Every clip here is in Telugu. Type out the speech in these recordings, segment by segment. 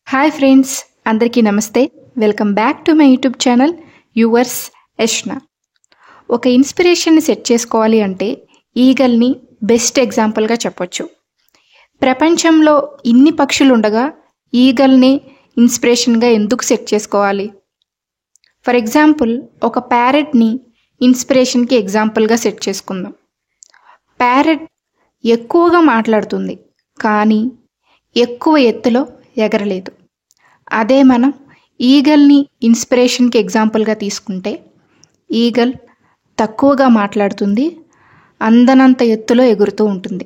హాయ్ ఫ్రెండ్స్, అందరికీ నమస్తే. Welcome back to my YouTube channel yours Yashna. ఒక ఇన్స్పిరేషన్ని సెట్ చేసుకోవాలి అంటే ఈగల్ని బెస్ట్ ఎగ్జాంపుల్గా చెప్పొచ్చు. ప్రపంచంలో ఇన్ని పక్షులు ఉండగా ఈగల్ని ఇన్స్పిరేషన్గా ఎందుకు సెట్ చేసుకోవాలి? ఫర్ ఎగ్జాంపుల్, ఒక ప్యారెట్ని ఇన్స్పిరేషన్కి ఎగ్జాంపుల్గా సెట్ చేసుకుందాం. ప్యారెట్ ఎక్కువగా మాట్లాడుతుంది, కానీ ఎక్కువ ఎత్తులో ఎగరలేదు. అదే మనం ఈగల్ని ఇన్స్పిరేషన్కి ఎగ్జాంపుల్గా తీసుకుంటే ఈగల్ తక్కువగా మాట్లాడుతుంది, అందనంత ఎత్తులో ఎగురుతూ ఉంటుంది.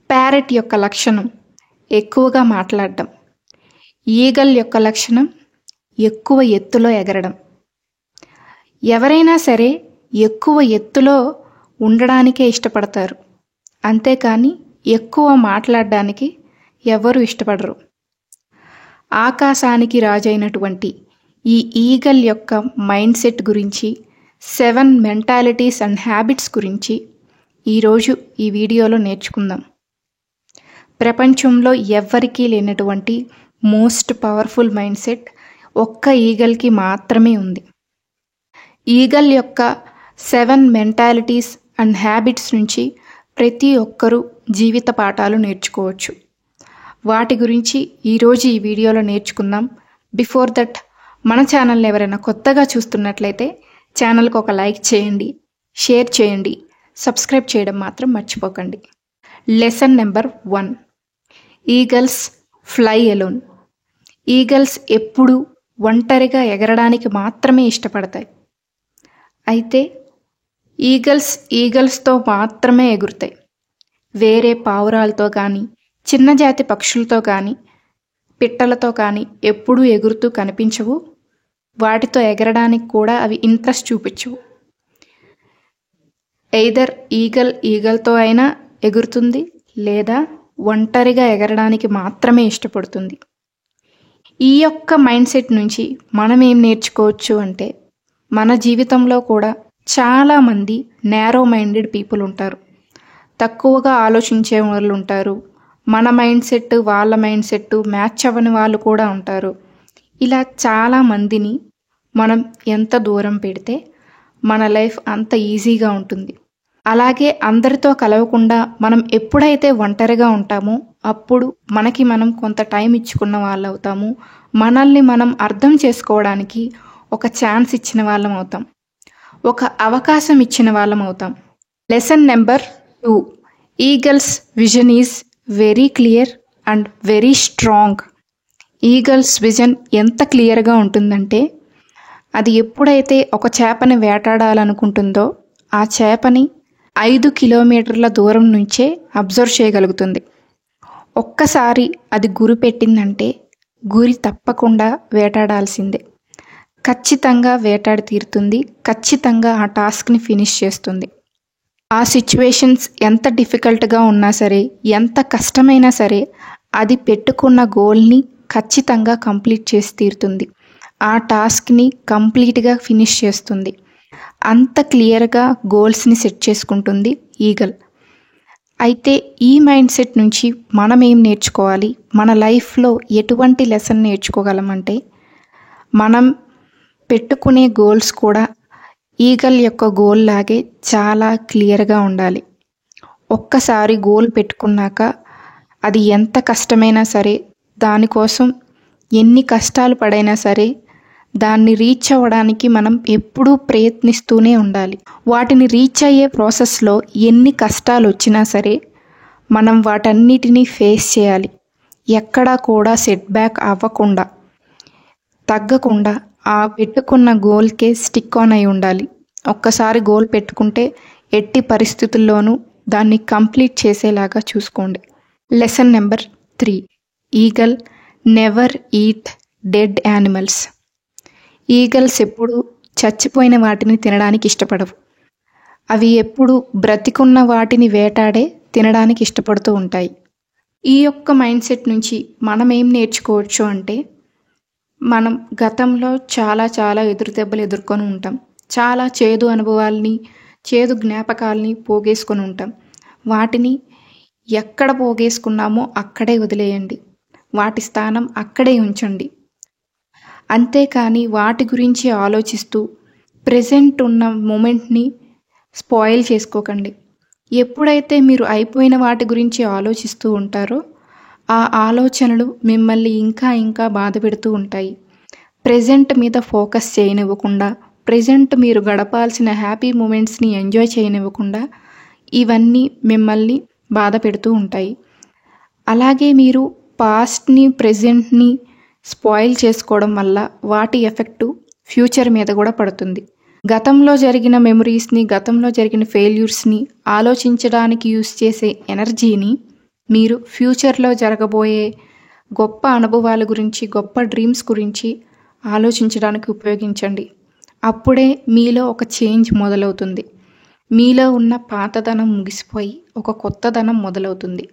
ప్యారెట్ యొక్క లక్షణం ఎక్కువగా మాట్లాడడం, ఈగల్ యొక్క లక్షణం ఎక్కువ ఎత్తులో ఎగరడం. ఎవరైనా సరే ఎక్కువ ఎత్తులో ఉండడానికే ఇష్టపడతారు, అంతేకాని ఎక్కువ మాట్లాడడానికి ఎవరు ఇష్టపడరు. ఆకాశానికి రాజైనటువంటి ఈ ఈగల్ యొక్క మైండ్ సెట్ గురించి, 7 మెంటాలిటీస్ అండ్ హ్యాబిట్స్ గురించి ఈరోజు ఈ వీడియోలో నేర్చుకుందాం. ప్రపంచంలో ఎవ్వరికీ లేనటువంటి మోస్ట్ పవర్ఫుల్ మైండ్ సెట్ ఒక్క ఈగల్కి మాత్రమే ఉంది. ఈగల్ యొక్క 7 మెంటాలిటీస్ అండ్ హ్యాబిట్స్ నుంచి ప్రతి ఒక్కరూ జీవిత పాఠాలు నేర్చుకోవచ్చు. వాటి గురించి ఈరోజు ఈ వీడియోలో నేర్చుకుందాం. బిఫోర్ దట్, మన ఛానల్ని ఎవరైనా కొత్తగా చూస్తున్నట్లయితే ఛానల్కి ఒక లైక్ చేయండి, షేర్ చేయండి, సబ్స్క్రైబ్ చేయడం మాత్రం మర్చిపోకండి. Lesson number 1, eagles fly alone. Eagles ఎప్పుడూ ఒంటరిగా ఎగరడానికి మాత్రమే ఇష్టపడతాయి. అయితే ఈగల్స్తో మాత్రమే ఎగురుతాయి. వేరే పావురాలతో కానీ, చిన్న జాతి పక్షులతో కానీ, పిట్టలతో కానీ ఎప్పుడూ ఎగురుతూ కనిపించవు. వాటితో ఎగరడానికి కూడా అవి ఇంట్రెస్ట్ చూపించవు. ఎయిదర్ ఈగల్తో అయినా ఎగురుతుంది, లేదా ఒంటరిగా ఎగరడానికి మాత్రమే ఇష్టపడుతుంది. ఈ యొక్క మైండ్ సెట్ నుంచి మనం ఏం నేర్చుకోవచ్చు అంటే, మన జీవితంలో కూడా చాలామంది నేరో మైండెడ్ పీపుల్ ఉంటారు. తక్కువగా ఆలోచించే వాళ్ళు ఉంటారు. మన మైండ్ సెట్ వాళ్ళ మైండ్ సెట్ మ్యాచ్ అవ్వని వాళ్ళు కూడా ఉంటారు. ఇలా చాలామందిని మనం ఎంత దూరం పెడితే మన లైఫ్ అంత ఈజీగా ఉంటుంది. అలాగే అందరితో కలవకుండా మనం ఎప్పుడైతే ఒంటరిగా ఉంటామో అప్పుడు మనకి మనం కొంత టైం ఇచ్చుకున్న వాళ్ళు అవుతాము. మనల్ని మనం అర్థం చేసుకోవడానికి ఒక ఛాన్స్ ఇచ్చిన వాళ్ళం అవుతాం, ఒక అవకాశం ఇచ్చిన వాళ్ళం అవుతాం. Lesson number 2, eagles vision is very clear and very strong. Eagles vision ఎంత క్లియర్గా ఉంటుందంటే, అది ఎప్పుడైతే ఒక చేపని వేటాడాలనుకుంటుందో ఆ చేపని 5 కిలోమీటర్ల దూరం నుంచే అబ్జర్వ్ చేయగలుగుతుంది. ఒక్కసారి అది గురి పెట్టిందంటే గురి తప్పకుండా వేటాడాల్సిందే. ఖచ్చితంగా వేటాడి తీరుతుంది, ఖచ్చితంగా ఆ టాస్క్ని ఫినిష్ చేస్తుంది. ఆ సిచ్యువేషన్స్ ఎంత డిఫికల్ట్గా ఉన్నా సరే, ఎంత కష్టమైనా సరే, అది పెట్టుకున్న గోల్ని ఖచ్చితంగా కంప్లీట్ చేసి తీరుతుంది. ఆ టాస్క్ని కంప్లీట్గా ఫినిష్ చేస్తుంది. అంత క్లియర్గా గోల్స్ని సెట్ చేసుకుంటుంది ఈగల్. అయితే ఈ మైండ్ సెట్ నుంచి మనం ఏం నేర్చుకోవాలి? మన లైఫ్లో ఎటువంటి లెసన్ నేర్చుకోగలమంటే, మనం పెట్టుకునే గోల్స్ కూడా ఈగల్ యొక్క గోల్ లాగే చాలా క్లియర్గా ఉండాలి. ఒక్కసారి గోల్ పెట్టుకున్నాక అది ఎంత కష్టమైనా సరే, దానికోసం ఎన్ని కష్టాలు పడైనా సరే, దాన్ని రీచ్ అవ్వడానికి మనం ఎప్పుడూ ప్రయత్నిస్తూనే ఉండాలి. వాటిని రీచ్ అయ్యే ప్రాసెస్లో ఎన్ని కష్టాలు వచ్చినా సరే మనం వాటన్నిటినీ ఫేస్ చేయాలి. ఎక్కడా కూడా సెట్ బ్యాక్ అవ్వకుండా, తగ్గకుండా ఆ పెట్టుకున్న గోల్కే స్టిక్ ఆన్ అయి ఉండాలి. ఒక్కసారి గోల్ పెట్టుకుంటే ఎట్టి పరిస్థితుల్లోనూ దాన్ని కంప్లీట్ చేసేలాగా చూసుకోండి. Lesson number 3, eagle never eat dead animals. Eagles ఎప్పుడు చచ్చిపోయిన వాటిని తినడానికి ఇష్టపడవు. అవి ఎప్పుడు బ్రతికున్న వాటిని వేటాడే తినడానికి ఇష్టపడుతూ ఉంటాయి. ఈ యొక్క మైండ్ సెట్ నుంచి మనం ఏం నేర్చుకోవచ్చు అంటే, మనం గతంలో చాలా ఎదురుదెబ్బలు ఎదుర్కొని ఉంటాం. చాలా చేదు అనుభవాల్ని, చేదు జ్ఞాపకాల్ని పోగేసుకొని ఉంటాం. వాటిని ఎక్కడ పోగేసుకున్నామో అక్కడే వదిలేయండి. వాటి స్థానం అక్కడే ఉంచండి. అంతేకాని వాటి గురించి ఆలోచిస్తూ ప్రెజెంట్ ఉన్న మూమెంట్ని స్పాయిల్ చేసుకోకండి. ఎప్పుడైతే మీరు అయిపోయిన వాటి గురించి ఆలోచిస్తూ ఉంటారో ఆ ఆలోచనలు మిమ్మల్ని ఇంకా ఇంకా బాధ పెడుతూ ఉంటాయి. ప్రెజెంట్ మీద ఫోకస్ చేయనివ్వకుండా, ప్రెజెంట్ మీరు గడపాల్సిన హ్యాపీ మూమెంట్స్ని ఎంజాయ్ చేయనివ్వకుండా ఇవన్నీ మిమ్మల్ని బాధ పెడుతూ ఉంటాయి. అలాగే మీరు పాస్ట్ని ప్రెజెంట్ని స్పాయిల్ చేసుకోవడం వల్ల వాటి ఎఫెక్టు ఫ్యూచర్ మీద కూడా పడుతుంది. గతంలో జరిగిన మెమరీస్ని, గతంలో జరిగిన ఫెయిల్యూర్స్ని ఆలోచించడానికి యూస్ చేసే ఎనర్జీని మీరు ఫ్యూచర్లో జరగబోయే గొప్ప అనుభవాల గురించి, గొప్ప డ్రీమ్స్ గురించి ఆలోచించడానికి ఉపయోగించండి. అప్పుడే మీలో ఒక చేంజ్ మొదలవుతుంది. మీలో ఉన్న పాతదనం ముగిసిపోయి ఒక కొత్తదనం మొదలవుతుంది.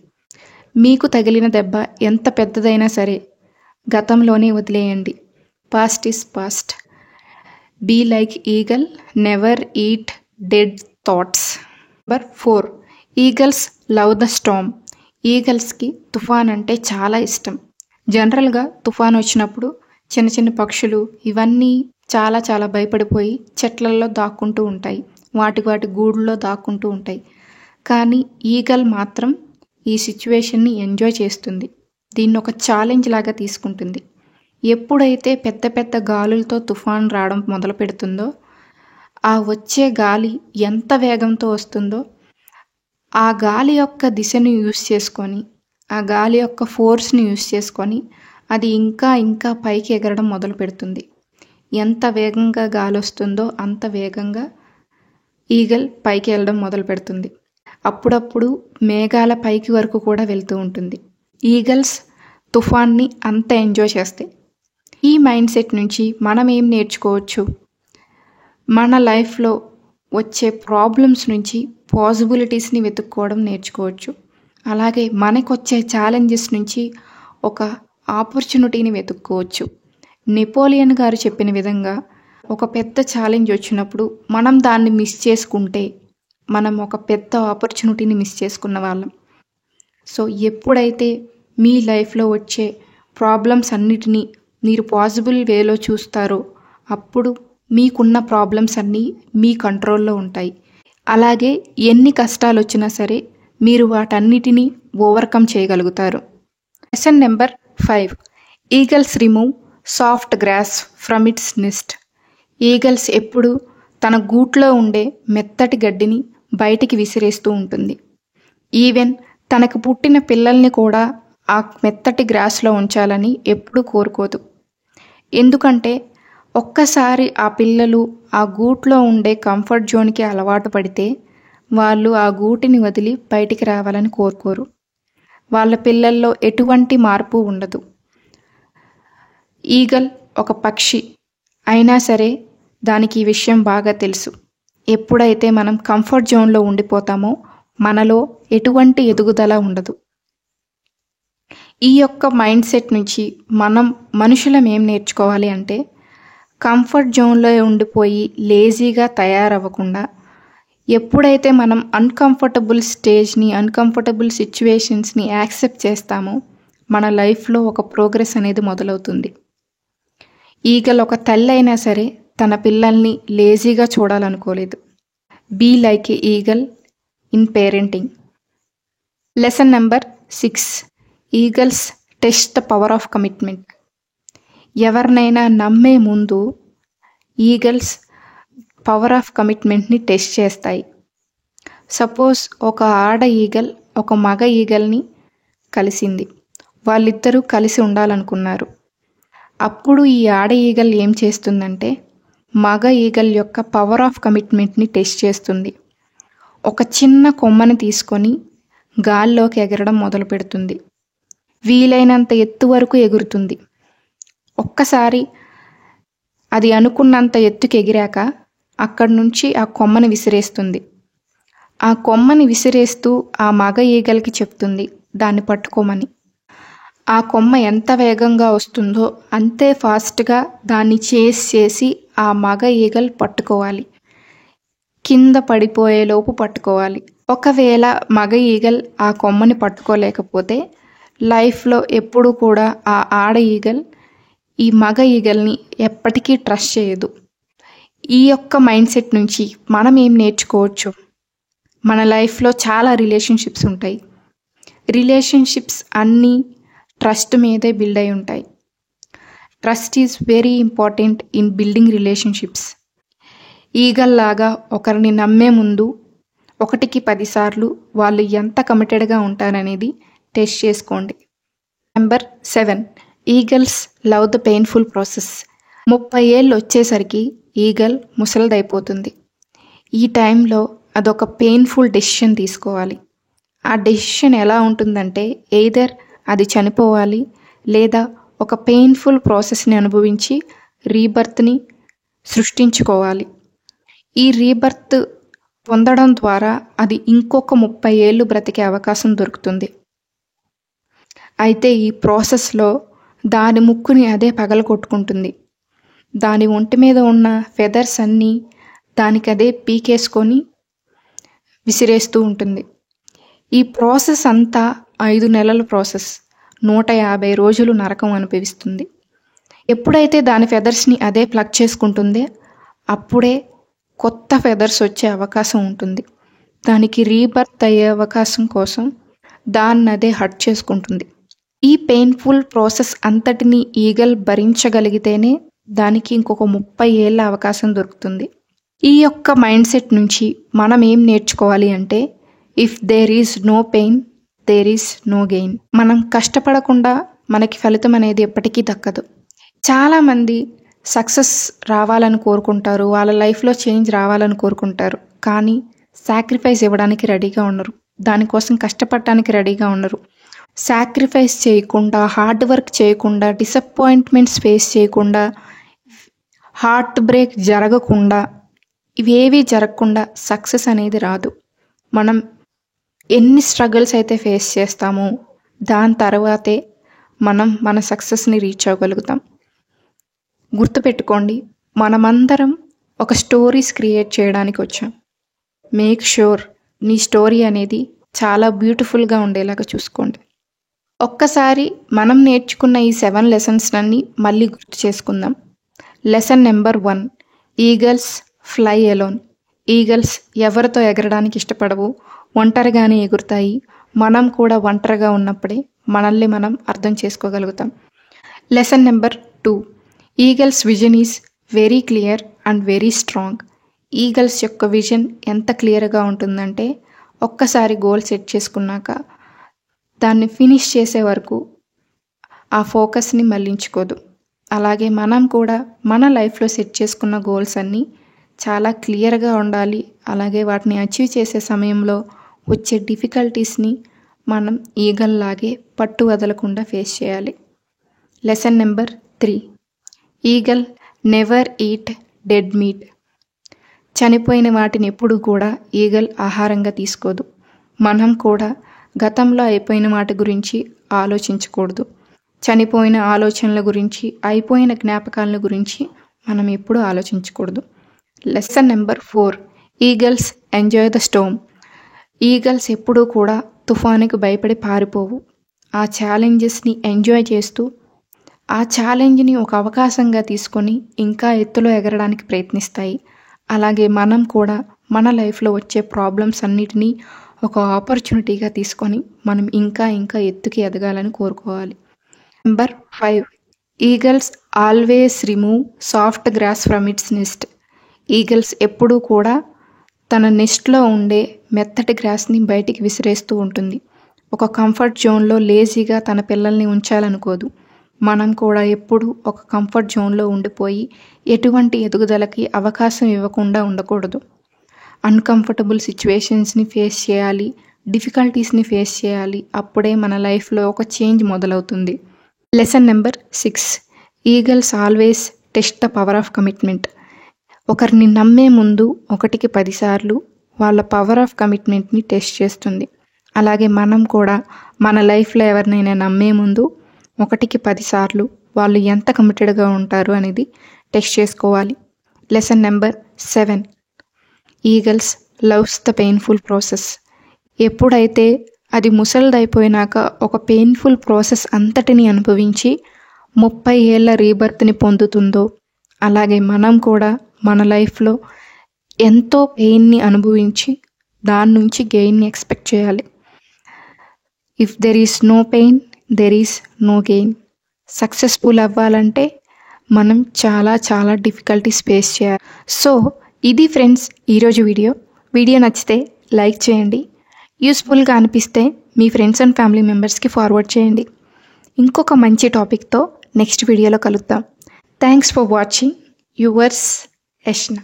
మీకు తగిలిన దెబ్బ ఎంత పెద్దదైనా సరే గతంలోనే వదిలేయండి. Past is past. Be like eagle, never eat dead thoughts. Number 4, eagles love the storm. ఈగల్స్కి తుఫాన్ అంటే చాలా ఇష్టం. జనరల్గా తుఫాన్ వచ్చినప్పుడు చిన్న చిన్న పక్షులు ఇవన్నీ చాలా చాలా భయపడిపోయి చెట్లల్లో దాక్కుంటూ ఉంటాయి, వాటి గూడుల్లో దాక్కుంటూ ఉంటాయి. కానీ ఈగల్ మాత్రం ఈ సిచ్యువేషన్ని ఎంజాయ్ చేస్తుంది. దీన్ని ఒక ఛాలెంజ్ లాగా తీసుకుంటుంది. ఎప్పుడైతే పెద్ద పెద్ద గాలులతో తుఫాన్ రావడం మొదలు పెడుతుందో, ఆ వచ్చే గాలి ఎంత వేగంతో వస్తుందో ఆ గాలి యొక్క దిశను యూస్ చేసుకొని, ఆ గాలి యొక్క ఫోర్స్ని యూస్ చేసుకొని అది ఇంకా ఇంకా పైకి ఎగరడం మొదలు పెడుతుంది. ఎంత వేగంగా గాలి వస్తుందో అంత వేగంగా ఈగల్ పైకి వెళ్ళడం మొదలు పెడుతుంది. అప్పుడప్పుడు మేఘాల పైకి వరకు కూడా వెళ్తూ ఉంటుంది. ఈగల్స్ తుఫాన్ని అంత ఎంజాయ్ చేస్తాయి. ఈ మైండ్ సెట్ నుంచి మనం ఏం నేర్చుకోవచ్చు? మన లైఫ్లో వచ్చే ప్రాబ్లమ్స్ నుంచి పాసిబిలిటీస్ని వెతుక్కోవడం నేర్చుకోవచ్చు. అలాగే మనకొచ్చే ఛాలెంజెస్ నుంచి ఒక ఆపర్చునిటీని వెతుక్కోవచ్చు. నెపోలియన్ గారు చెప్పిన విధంగా ఒక పెద్ద ఛాలెంజ్ వచ్చినప్పుడు మనం దాన్ని మిస్ చేసుకుంటే మనం ఒక పెద్ద ఆపర్చునిటీని మిస్ చేసుకున్న వాళ్ళం. సో ఎప్పుడైతే మీ లైఫ్లో వచ్చే ప్రాబ్లమ్స్ అన్నిటినీ మీరు పాసిబుల్ వేలో చూస్తారో అప్పుడు మీకున్న ప్రాబ్లమ్స్ అన్నీ మీ కంట్రోల్లో ఉంటాయి. అలాగే ఎన్ని కష్టాలు వచ్చినా సరే మీరు వాటన్నిటినీ ఓవర్కమ్ చేయగలుగుతారు. Lesson number 5, eagles remove soft grass from its nest. Eagles ఎప్పుడు తన గూట్లో ఉండే మెత్తటి గడ్డిని బయటికి విసిరేస్తూ ఉంటుంది. ఈవెన్ తనకు పుట్టిన పిల్లల్ని కూడా ఆ మెత్తటి గ్రాస్లో ఉంచాలని ఎప్పుడూ కోరుకోదు. ఎందుకంటే ఒక్కసారి ఆ పిల్లలు ఆ గూట్లో ఉండే కంఫర్ట్ జోన్కి అలవాటు పడితే వాళ్ళు ఆ గూటిని వదిలి బయటికి రావాలని కోరుకోరు. వాళ్ళ పిల్లల్లో ఎటువంటి మార్పు ఉండదు. ఈగల్ ఒక పక్షి అయినా సరే దానికి ఈ విషయం బాగా తెలుసు. ఎప్పుడైతే మనం కంఫర్ట్ జోన్లో ఉండిపోతామో మనలో ఎటువంటి ఎదుగుదల ఉండదు. ఈ యొక్క మైండ్ సెట్ నుంచి మనం మనుషులం ఏం నేర్చుకోవాలి అంటే, కంఫర్ట్ జోన్లో ఉండిపోయి లేజీగా తయారవ్వకుండా ఎప్పుడైతే మనం అన్కంఫర్టబుల్ స్టేజ్ని, అన్కంఫర్టబుల్ సిచ్యువేషన్స్ని యాక్సెప్ట్ చేస్తామో మన లైఫ్లో ఒక ప్రోగ్రెస్ అనేది మొదలవుతుంది. ఈగల్ ఒక తల్లి అయినా సరే తన పిల్లల్ని లేజీగా చూడాలనుకోలేదు. Be like a eagle in parenting. Lesson number 6, eagles test the power of commitment. ఎవరినైనా నమ్మే ముందు ఈగల్స్ పవర్ ఆఫ్ కమిట్మెంట్ని టెస్ట్ చేస్తాయి. సపోజ్ ఒక ఆడ ఈగల్ ఒక మగ ఈగల్ని కలిసింది. వాళ్ళిద్దరూ కలిసి ఉండాలనుకున్నారు. అప్పుడు ఈ ఆడ ఈగల్ ఏం చేస్తుందంటే మగ ఈగల్ యొక్క పవర్ ఆఫ్ కమిట్మెంట్ని టెస్ట్ చేస్తుంది. ఒక చిన్న కొమ్మని తీసుకొని గాల్లోకి ఎగరడం మొదలు పెడుతుంది. వీలైనంత ఎత్తు వరకు ఎగురుతుంది. ఒక్కసారి అది అనుకున్నంత ఎత్తుకి ఎగిరాక అక్కడి నుంచి ఆ కొమ్మని విసిరేస్తుంది. ఆ కొమ్మని విసిరేస్తూ ఆ మగ ఈగల్కి చెప్తుంది దాన్ని పట్టుకోమని. ఆ కొమ్మ ఎంత వేగంగా వస్తుందో అంతే ఫాస్ట్గా దాన్ని చేసి ఆ మగ ఈగల్ పట్టుకోవాలి. కింద పడిపోయేలోపు పట్టుకోవాలి. ఒకవేళ మగ ఈగల్ ఆ కొమ్మని పట్టుకోలేకపోతే లైఫ్లో ఎప్పుడు కూడా ఆ ఆడ ఈగల్ ఈ మగ ఈగల్ని ఎప్పటికీ ట్రస్ట్ చేయదు. ఈ యొక్క మైండ్ సెట్ నుంచి మనం ఏం నేర్చుకోవచ్చు? మన లైఫ్లో చాలా రిలేషన్షిప్స్ ఉంటాయి. రిలేషన్షిప్స్ అన్నీ ట్రస్ట్ మీదే బిల్డ్ అయి ఉంటాయి. Trust is very important in building relationships. ఈగల్లాగా ఒకరిని నమ్మే ముందు 1కి 10 సార్లు వాళ్ళు ఎంత కమిటెడ్గా ఉంటారనేది టెస్ట్ చేసుకోండి. Number 7, eagles love the painful process. 30 ఏళ్ళు వచ్చేసరికి ఈగల్ ముసలిదైపోతుంది. ఈ టైంలో అదొక పెయిన్ఫుల్ డెసిషన్ తీసుకోవాలి. ఆ డెసిషన్ ఎలా ఉంటుందంటే ఎయిదర్ అది చనిపోవాలి లేదా ఒక పెయిన్ఫుల్ ప్రాసెస్ని అనుభవించి రీబర్త్ని సృష్టించుకోవాలి. ఈ రీబర్త్ పొందడం ద్వారా అది ఇంకొక 30 ఏళ్ళు బ్రతికే అవకాశం దొరుకుతుంది. అయితే ఈ ప్రాసెస్లో దాని ముక్కుని అదే పగలగొట్టుకుంటుంది. దాని ఒంటి మీద ఉన్న ఫెదర్స్ అన్నీ దానికదే పీకేసుకొని విసిరేస్తూ ఉంటుంది. ఈ ప్రాసెస్ అంతా 5 నెలల ప్రాసెస్. 150 రోజులు నరకం అనుభవిస్తుంది. ఎప్పుడైతే దాని ఫెదర్స్ని అదే ప్లగ్ చేసుకుంటుందో అప్పుడే కొత్త ఫెదర్స్ వచ్చే అవకాశం ఉంటుంది. దానికి రీబర్త్ అయ్యే అవకాశం కోసం దాన్ని అదే హర్ట్ చేసుకుంటుంది. ఈ పెయిన్ఫుల్ ప్రాసెస్ అంతటిని ఈగల్ భరించగలిగితేనే దానికి ఇంకొక 30 ఏళ్ళ అవకాశం దొరుకుతుంది. ఈ యొక్క మైండ్ సెట్ నుంచి మనం ఏం నేర్చుకోవాలి అంటే if there is no pain there is no gain. మనం కష్టపడకుండా మనకి ఫలితం అనేది ఎప్పటికీ దక్కదు. చాలామంది సక్సెస్ రావాలని కోరుకుంటారు, వాళ్ళ లైఫ్లో చేంజ్ రావాలని కోరుకుంటారు, కానీ సాక్రిఫైస్ ఇవ్వడానికి రెడీగా ఉండరు, దానికోసం కష్టపడటానికి రెడీగా ఉండరు. సాక్రిఫైస్ చేయకుండా, హార్డ్ వర్క్ చేయకుండా, డిసప్పాయింట్మెంట్స్ ఫేస్ చేయకుండా, హార్ట్ బ్రేక్ జరగకుండా, ఇవేవీ జరగకుండా సక్సెస్ అనేది రాదు. మనం ఎన్ని స్ట్రగుల్స్ అయితే ఫేస్ చేస్తామో దాని తర్వాతే మనం మన సక్సెస్ని రీచ్ అవ్వగలుగుతాం. గుర్తుపెట్టుకోండి, మనమందరం ఒక స్టోరీస్ క్రియేట్ చేయడానికి వచ్చాం. మేక్ షూర్ నీ స్టోరీ అనేది చాలా బ్యూటిఫుల్గా ఉండేలాగా చూసుకోండి. ఒక్కసారి మనం నేర్చుకున్న ఈ 7 లెసన్స్ అన్నీ మళ్ళీ గుర్తు చేసుకుందాం. Lesson number 1, eagles fly alone. Eagles ఎవరితో ఎగరడానికి ఇష్టపడవు, ఒంటరిగానే ఎగురుతాయి. మనం కూడా ఒంటరిగా ఉన్నప్పుడే మనల్ని మనం అర్థం చేసుకోగలుగుతాం. Lesson number 2, eagles vision is very clear and very strong. Eagles యొక్క విజన్ ఎంత క్లియర్గా ఉంటుందంటే ఒక్కసారి గోల్ సెట్ చేసుకున్నాక దాన్ని ఫినిష్ చేసే వరకు ఆ ఫోకస్ని మళ్లించుకోదు. అలాగే మనం కూడా మన లైఫ్లో సెట్ చేసుకున్న గోల్స్ అన్నీ చాలా క్లియర్గా ఉండాలి. అలాగే వాటిని అచీవ్ చేసే సమయంలో వచ్చే డిఫికల్టీస్ని మనం ఈగల్లాగే పట్టు వదలకుండా ఫేస్ చేయాలి. Lesson number 3, eagle never eat dead meet. చనిపోయిన వాటిని ఎప్పుడు కూడా ఈగల్ ఆహారంగా తీసుకోదు. మనం కూడా గతంలో అయిపోయిన వాటి గురించి ఆలోచించకూడదు. చనిపోయిన ఆలోచనల గురించి, అయిపోయిన జ్ఞాపకాల గురించి మనం ఎప్పుడూ ఆలోచించకూడదు. Lesson number 4, eagles enjoy the storm. Eagles ఎప్పుడూ కూడా తుఫానుకి భయపడి పారిపోవు. ఆ ఛాలెంజెస్ని ఎంజాయ్ చేస్తూ ఆ ఛాలెంజ్ని ఒక అవకాశంగా తీసుకొని ఇంకా ఎత్తులో ఎగరడానికి ప్రయత్నిస్తాయి. అలాగే మనం కూడా మన లైఫ్లో వచ్చే ప్రాబ్లమ్స్ అన్నిటినీ ఒక ఆపర్చునిటీగా తీసుకొని మనం ఇంకా ఇంకా ఎత్తుకి ఎదగాలని కోరుకోవాలి. Number 5, eagles always remove soft grass from its nest. Eagles ఎప్పుడూ కూడా తన నెస్ట్లో ఉండే మెత్తటి గ్రాస్ని బయటికి విసిరేస్తూ ఉంటుంది. ఒక కంఫర్ట్ జోన్లో లేజీగా తన పిల్లల్ని ఉంచాలనుకోదు. మనం కూడా ఎప్పుడూ ఒక కంఫర్ట్ జోన్లో ఉండిపోయి ఎటువంటి ఎదుగుదలకి అవకాశం ఇవ్వకుండా ఉండకూడదు. అన్కంఫర్టబుల్ సిచ్యువేషన్స్ని ఫేస్ చేయాలి, డిఫికల్టీస్ని ఫేస్ చేయాలి. అప్పుడే మన లైఫ్లో ఒక చేంజ్ మొదలవుతుంది. Lesson number 6, eagles always test the power of commitment. ఒకరిని నమ్మే ముందు 1కి 10 సార్లు వాళ్ళ పవర్ ఆఫ్ కమిట్మెంట్ని టెస్ట్ చేస్తుంది. అలాగే మనం కూడా మన లైఫ్లో ఎవరినైనా నమ్మే ముందు 1కి 10 సార్లు వాళ్ళు ఎంత కమిటెడ్గా ఉంటారు అనేది టెస్ట్ చేసుకోవాలి. Lesson number 7, eagles loves the painful process. ఎప్పుడైతే అది ముసలిదైపోయినాక ఒక పెయిన్ఫుల్ ప్రాసెస్ అంతటిని అనుభవించి 30 ఏళ్ల రీబర్త్ని పొందుతుందో, అలాగే మనం కూడా మన లైఫ్లో ఎంతో పెయిన్ని అనుభవించి దాని నుంచి గెయిన్ని ఎక్స్పెక్ట్ చేయాలి. If there is no pain there is no gain. Successful అవ్వాలంటే మనం చాలా చాలా డిఫికల్టీస్ ఫేస్ చేయాలి. సో ఇది ఫ్రెండ్స్ ఈరోజు వీడియో నచ్చితే లైక్ చేయండి. యూస్ఫుల్గా అనిపిస్తే మీ ఫ్రెండ్స్ అండ్ ఫ్యామిలీ మెంబర్స్కి ఫార్వర్డ్ చేయండి. ఇంకొక మంచి టాపిక్తో నెక్స్ట్ వీడియోలో కలుద్దాం. Thanks for watching. Yours Yashna.